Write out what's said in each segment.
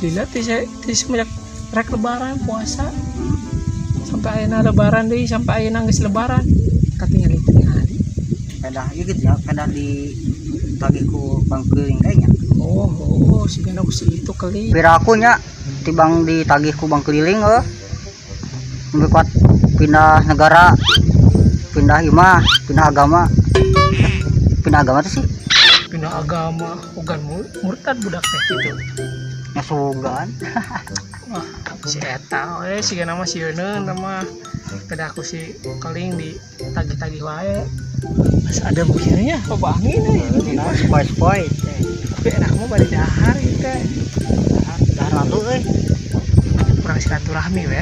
Dilihat di semenjak rek lebaran puasa sampai ayeuna lebaran deh, sampai ayeuna geus lebaran katingali kadah ieu gitu ya, kadah di tagihku bang keuling kayaknya. Oh si gana si itu kali Piraku nya tibang ditagihku bang keliling kuat pindah negara, pindah imah, pindah agama tuh sih. Pindah agama bukan murtad budak teh gitu. Ngasugan. Wah, si eta we si nama si Yeuna nama kada aku si keling di tagih-tagih wae. Mas ada begininya apa angin nih. Nah, spoi. Tapi enak mah bari dahar ieu teh. Dahar atuh euy. Kurang silaturahmi we.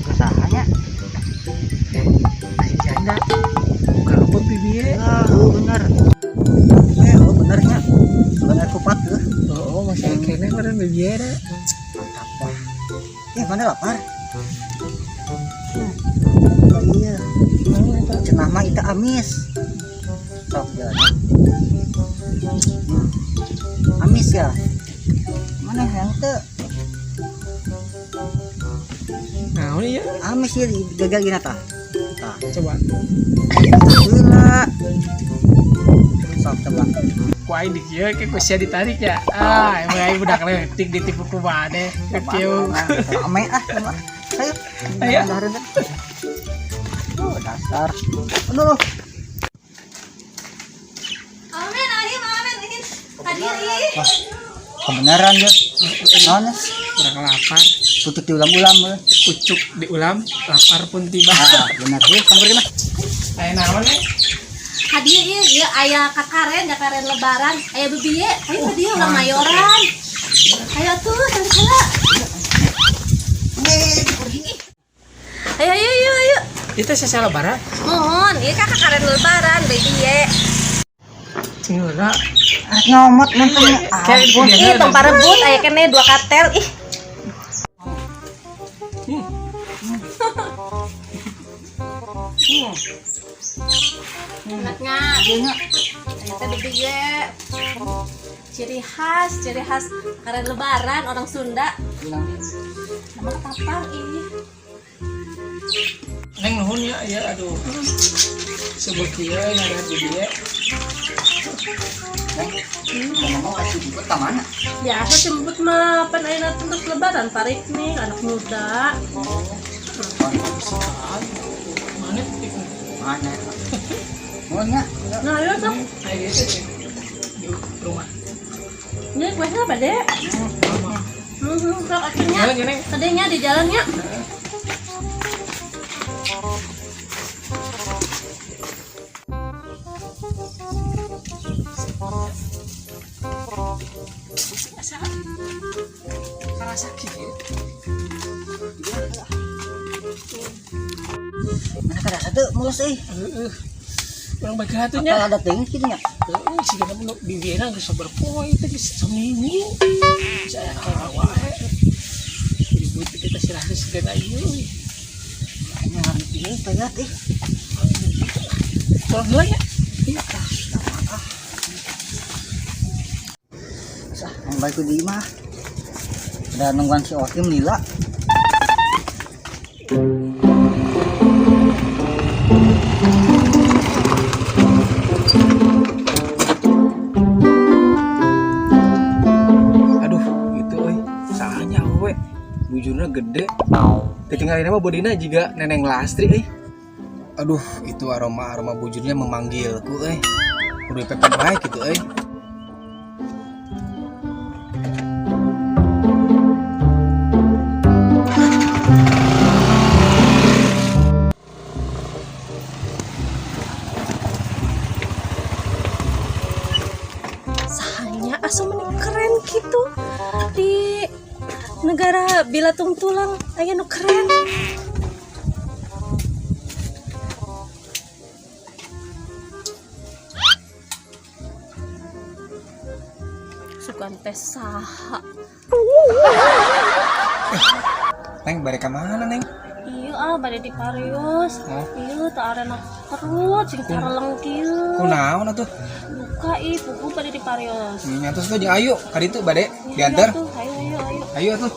Kesahanya. Masih janda. Bukan luput bibiye. Bener. Bener nya. Bener kupat tuh. Oh, masih kene meureun bibiye da. Mantap wah. Ya mana lapar. Iya. Cenah mah itu amis. Sok jalan. Amis ya. Mana yang teu? Nah, ini ya. Amis ya gagal gina tah. Tah, Coba. heula. Sok coba. Kuai di kieu ke kusia ditarik ya. Emang aing budak leutik ditipu ku bade. Kecium. Ame coba. Ayo. Ayo. Oh, dasar. Aduh. Amin, ini hadir. Kebenaran ya. Naon? Kurang lapar. Tutup di ulam-ulam. Pucuk di ulam, lapar pun tiba. Benar sih, sampai gimana? Aya naon nih? Hadir ieu aya kakaren lebaran, aya bebiye. Ayo ka dieu urang mayoran. Ayo tuh, sana. Ayo. Itu sisa lebaran. Mohon, ieu ka kakaren lebaran, bebiye. Cengeuna. Nyomot nonton. Ih, tong parebut aya keneh 2 katel. Ih. Enaknya, kita bebiye. Ciri khas kakaren lebaran orang Sunda. Nama kapal ini. Neng nuhun ya, aduh. Sebut kieu ngaran di dieu. Mau kasih buat ke mana? Ya, aku jemput mah pan ayeuna untuk lebaran parik nih anak muda. Mana titik? Mana? Oh nya. Nah, ayo tuh. Ayo itu di rumah. Ini kuenya apa, Dek? Sok akhirnya. Jalan gini. Tadinya di jalannya. Asa. Karena sakit ya. Mana kada satu mulus Orang bagi hatunya. Apa ada teuing kitu nya? Si kana mun bibirna geus sabar poe teh geus saminggu. Saya wae. Ribut kita sirah segala ieu. Nya harus ieu payat Kurang heula ya. Sah, ang baik ku di mah. Ada nungguan si Okim lila. Aduh, itu salahnya we. Bujurna gede. Ketinggalan mah bodina juga Neneng Lastri Aduh, itu aroma bujurnya memanggilku Udah pepet baik gitu Sahanya asuh meni keren gitu di negara Bilatung Tulang aya nu keren. Sugan teh saha. Neng, balik ke mana Neng? Iya bade di Parios. Oh. Iya teu arena perut sing careleng kieu. Kunaon atuh? Buka pugu bade di Parios. Nyatos tuh jeung ayu, kali itu bade diantar. Iya tuh, ayo. Ayo atuh.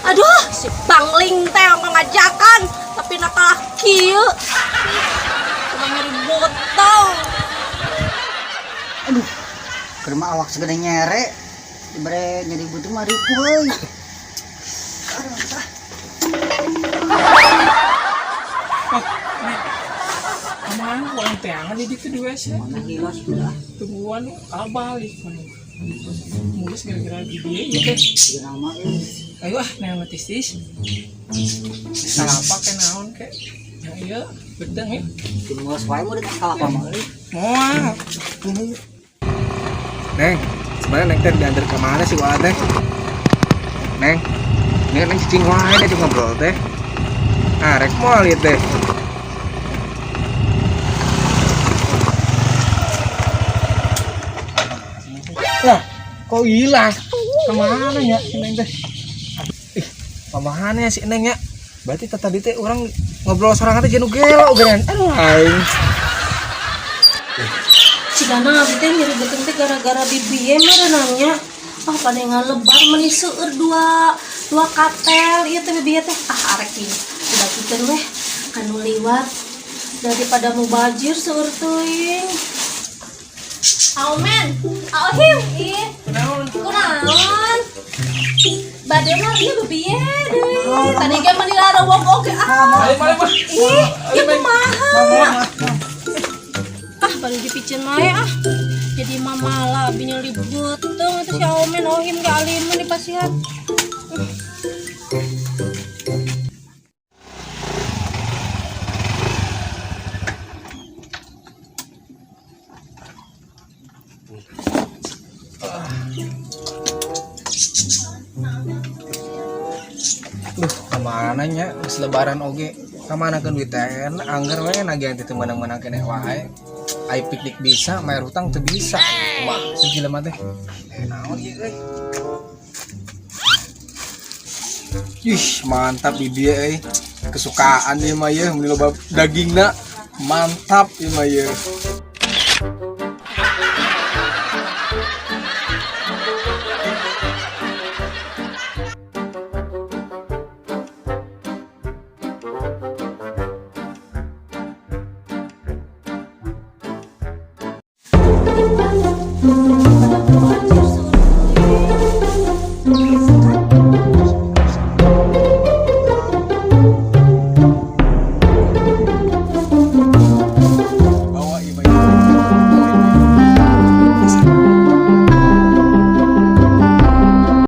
Aduh, si Bangling teh ngajakan tapi nakalah kieu. Cuma nyeri botol. Aduh. Keur mah awak segede nyere. Dibere jadi butuh mah ripu euy. Aman, orang teangan di ditu di WC. Mana gila sudah. Tungguan balik. Mulus gara-gara di dia ya teh. Nama Ayo neang tistis. Salah pakai naon ke? Ya iya, bedeng ya. Mulus wae mau dekat kalapa mah euy. Moal. Neng, sebenarnya Neng teh diantar ke mana sih wa teh? Neng, ini Neng cicing wae deh ngobrol teh. Ah, rek moal ieu teh. Lah, kok hilang? Kemana ya si Neng teh? Pamahannya si Neng ya. Berarti tadi teh orang ngobrol sorangan teh jeung gelo geran. Aduh aing. Cigana abdi teh nyeri beuteung teh gara-gara bibieu mah renangnya. Ah pada ngalebar meuni seueur dua katel ieu teh bibieu teh. Ah arek ieu. Udah pikeun weh kanu liwat daripada mubazir seueur teuing. Aumen, auhim, kunaon? Bade mah ieu bibieu deui. Tadi ge mah dilarang oge ah. Ih, ieu kumaha? Ah, balik dipicen wae ah. Jadi mamala binya libeuteung itu si Aumen Ohim ge alimun di pasihan. Duh, kemana nya? Geus lebaran oge. Kamana ke duit teh? Angger we nagihan teh menang-menang keneh wae. Ai piknik bisa, mayar hutang teu bisa. Wah, segila mah teh. Naon ieu euy? Ih, mantap bibi euy. Kesukaan ieu mah ye, mun loba dagingna. Mantap ieu mah ye.